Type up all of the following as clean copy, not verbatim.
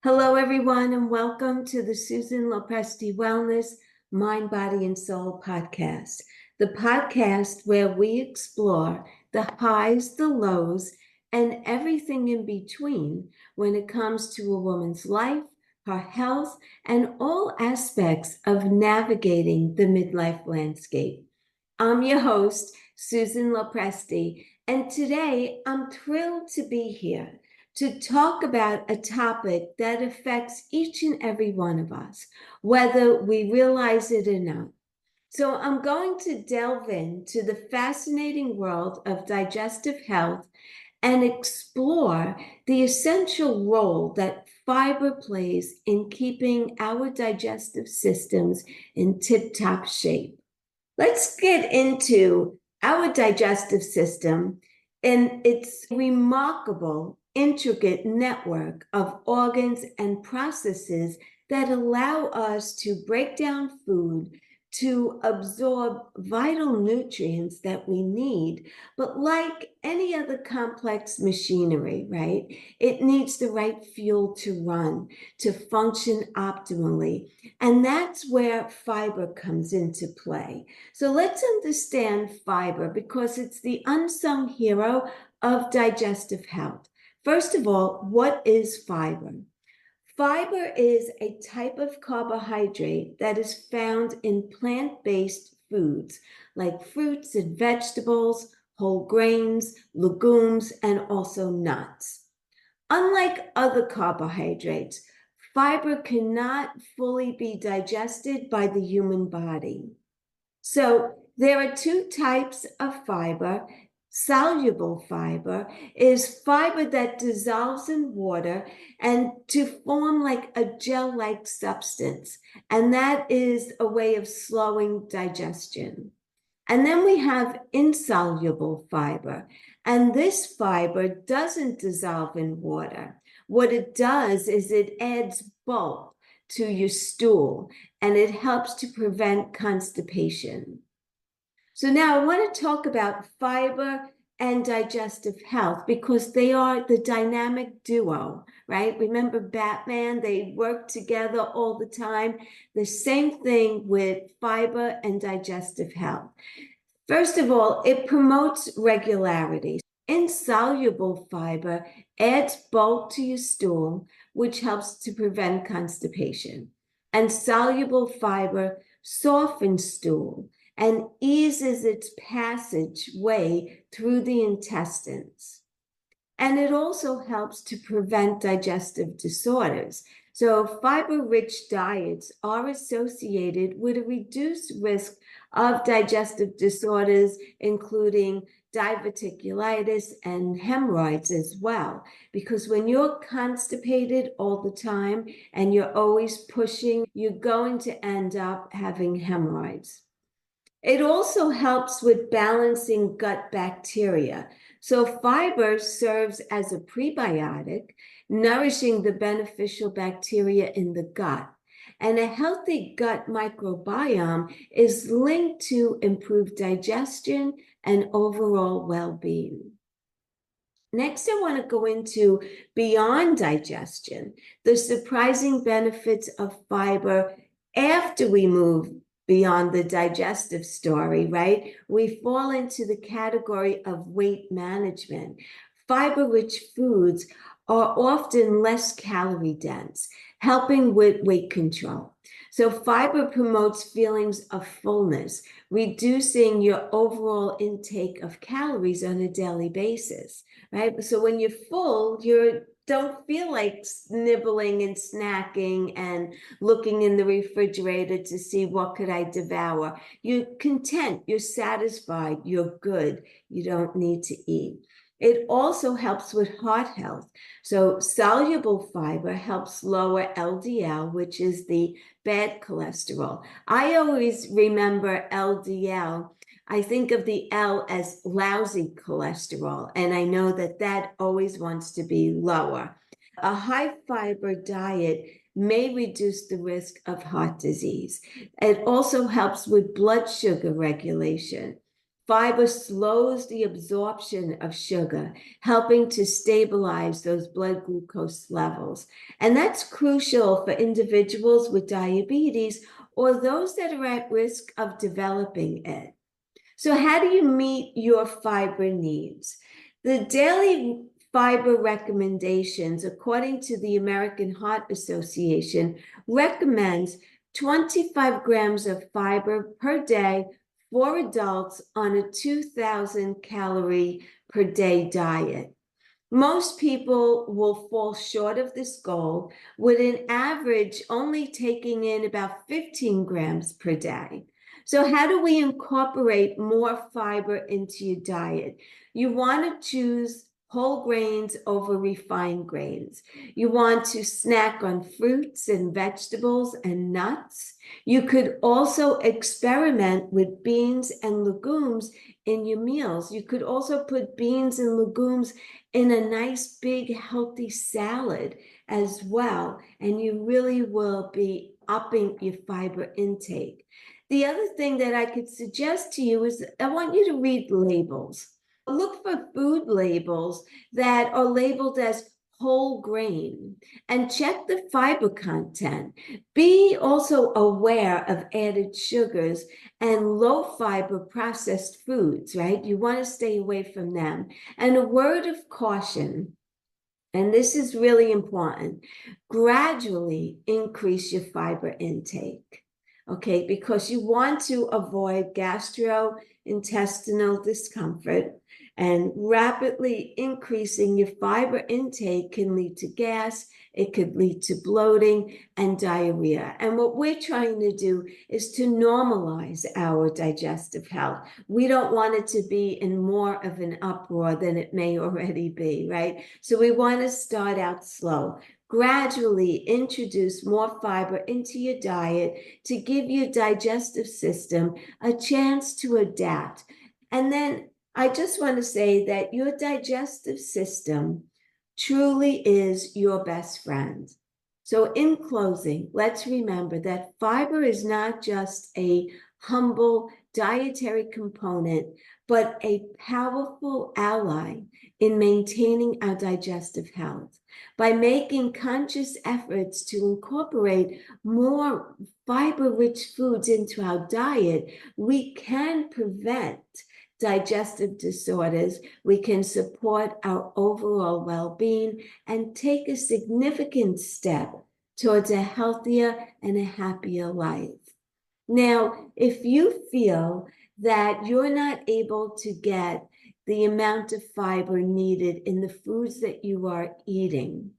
Hello, everyone, and welcome to the Susan Lopresti Wellness Mind, Body, and Soul podcast, the podcast where we explore the highs, the lows, and everything in between when it comes to a woman's life, her health, and all aspects of navigating the midlife landscape. I'm your host, Susan Lopresti, and today I'm thrilled to be here to talk about a topic that affects each and every one of us, whether we realize it or not. So, I'm going to delve into the fascinating world of digestive health and explore the essential role that fiber plays in keeping our digestive systems in tip top shape. Let's get into our digestive system and its remarkable, intricate network of organs and processes that allow us to break down food, to absorb vital nutrients that we need. But like any other complex machinery, right, it needs the right fuel to run, to function optimally. And that's where fiber comes into play. So let's understand fiber because it's the unsung hero of digestive health. First of all, what is fiber? Fiber is a type of carbohydrate that is found in plant-based foods like fruits and vegetables, whole grains, legumes, and also nuts. Unlike other carbohydrates, fiber cannot fully be digested by the human body. So there are two types of fiber. Soluble fiber is fiber that dissolves in water and to form like a gel-like substance. And that is a way of slowing digestion. And then we have insoluble fiber. And this fiber doesn't dissolve in water. What it does is it adds bulk to your stool and it helps to prevent constipation. So now I want to talk about fiber and digestive health because they are the dynamic duo, right? Remember Batman, they work together all the time. The same thing with fiber and digestive health. First of all, it promotes regularity. Insoluble fiber adds bulk to your stool, which helps to prevent constipation. And soluble fiber softens stool and eases its passageway through the intestines. And it also helps to prevent digestive disorders. So fiber-rich diets are associated with a reduced risk of digestive disorders, including diverticulitis and hemorrhoids as well. Because when you're constipated all the time and you're always pushing, you're going to end up having hemorrhoids. It also helps with balancing gut bacteria. So fiber serves as a prebiotic, nourishing the beneficial bacteria in the gut. And a healthy gut microbiome is linked to improved digestion and overall well-being. Next, I want to go into beyond digestion, the surprising benefits of fiber after we move beyond the digestive story, right? We fall into the category of weight management. Fiber-rich foods are often less calorie dense, helping with weight control. So fiber promotes feelings of fullness, reducing your overall intake of calories on a daily basis, right? So when you're full, you don't feel like nibbling and snacking and looking in the refrigerator to see what could I devour. You're content, you're satisfied, you're good. You don't need to eat. It also helps with heart health. So soluble fiber helps lower LDL, which is the bad cholesterol. I always remember LDL. I think of the L as lousy cholesterol, and I know that that always wants to be lower. A high fiber diet may reduce the risk of heart disease. It also helps with blood sugar regulation. Fiber slows the absorption of sugar, helping to stabilize those blood glucose levels. And that's crucial for individuals with diabetes or those that are at risk of developing it. So how do you meet your fiber needs? The daily fiber recommendations, according to the American Heart Association, recommends 25 grams of fiber per day for adults on a 2,000 calorie per day diet. Most people will fall short of this goal, with an average only taking in about 15 grams per day. So how do we incorporate more fiber into your diet? You want to choose whole grains over refined grains. You want to snack on fruits and vegetables and nuts. You could also experiment with beans and legumes in your meals. You could also put beans and legumes in a nice big healthy salad as well, and you really will be upping your fiber intake. The other thing that I could suggest to you is I want you to read labels. Look for food labels that are labeled as whole grain and check the fiber content. Be also aware of added sugars and low fiber processed foods, right? You want to stay away from them. And a word of caution, and this is really important, gradually increase your fiber intake, okay? Because you want to avoid gastrointestinal discomfort, and rapidly increasing your fiber intake can lead to gas, it could lead to bloating and diarrhea. And what we're trying to do is to normalize our digestive health. We don't want it to be in more of an uproar than it may already be, right? So we want to start out slow. Gradually introduce more fiber into your diet to give your digestive system a chance to adapt. And then I just want to say that your digestive system truly is your best friend. So in closing, let's remember that fiber is not just a humble dietary component, but a powerful ally in maintaining our digestive health. By making conscious efforts to incorporate more fiber-rich foods into our diet, we can prevent digestive disorders, we can support our overall well-being and take a significant step towards a healthier and a happier life. Now, if you feel that you're not able to get the amount of fiber needed in the foods that you are eating,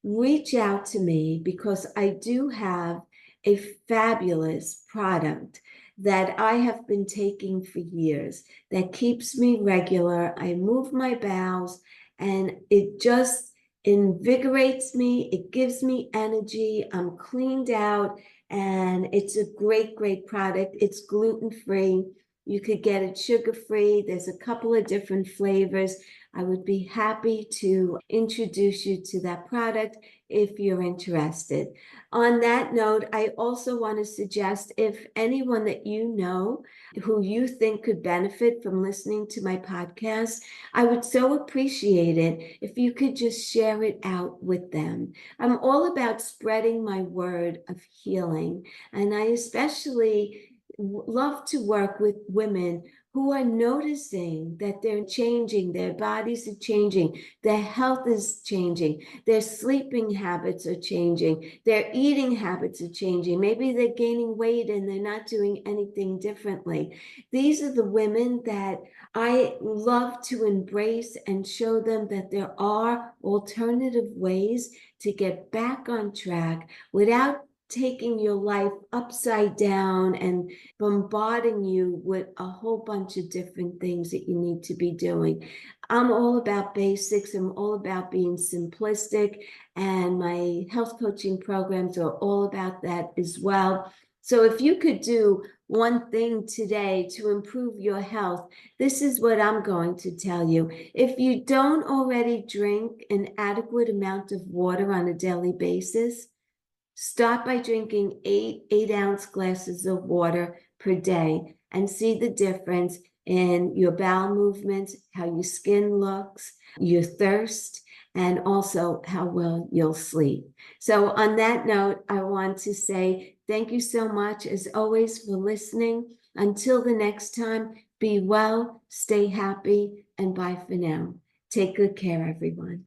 reach out to me, because I do have a fabulous product that I have been taking for years that keeps me regular. I move my bowels and it just invigorates me. It gives me energy. I'm cleaned out and it's a great, great product. It's gluten-free. You could get it sugar-free. There's a couple of different flavors. I would be happy to introduce you to that product if you're interested. On that note, I also want to suggest, if anyone that you know who you think could benefit from listening to my podcast, I would so appreciate it if you could just share it out with them. I'm all about spreading my word of healing, and I especially love to work with women who are noticing that they're changing, their bodies are changing, their health is changing, their sleeping habits are changing, their eating habits are changing. Maybe they're gaining weight and they're not doing anything differently. These are the women that I love to embrace and show them that there are alternative ways to get back on track without taking your life upside down and bombarding you with a whole bunch of different things that you need to be doing. I'm all about basics. I'm all about being simplistic, and my health coaching programs are all about that as well. So if you could do one thing today to improve your health, this is what I'm going to tell you. If you don't already drink an adequate amount of water on a daily basis, start by drinking 8 8-ounce glasses of water per day and see the difference. in your bowel movements, how your skin looks, your thirst, and also how well you'll sleep. So on that note, I want to say thank you so much, as always, for listening. Until the next time, be well, stay happy, and bye for now. Take good care, everyone.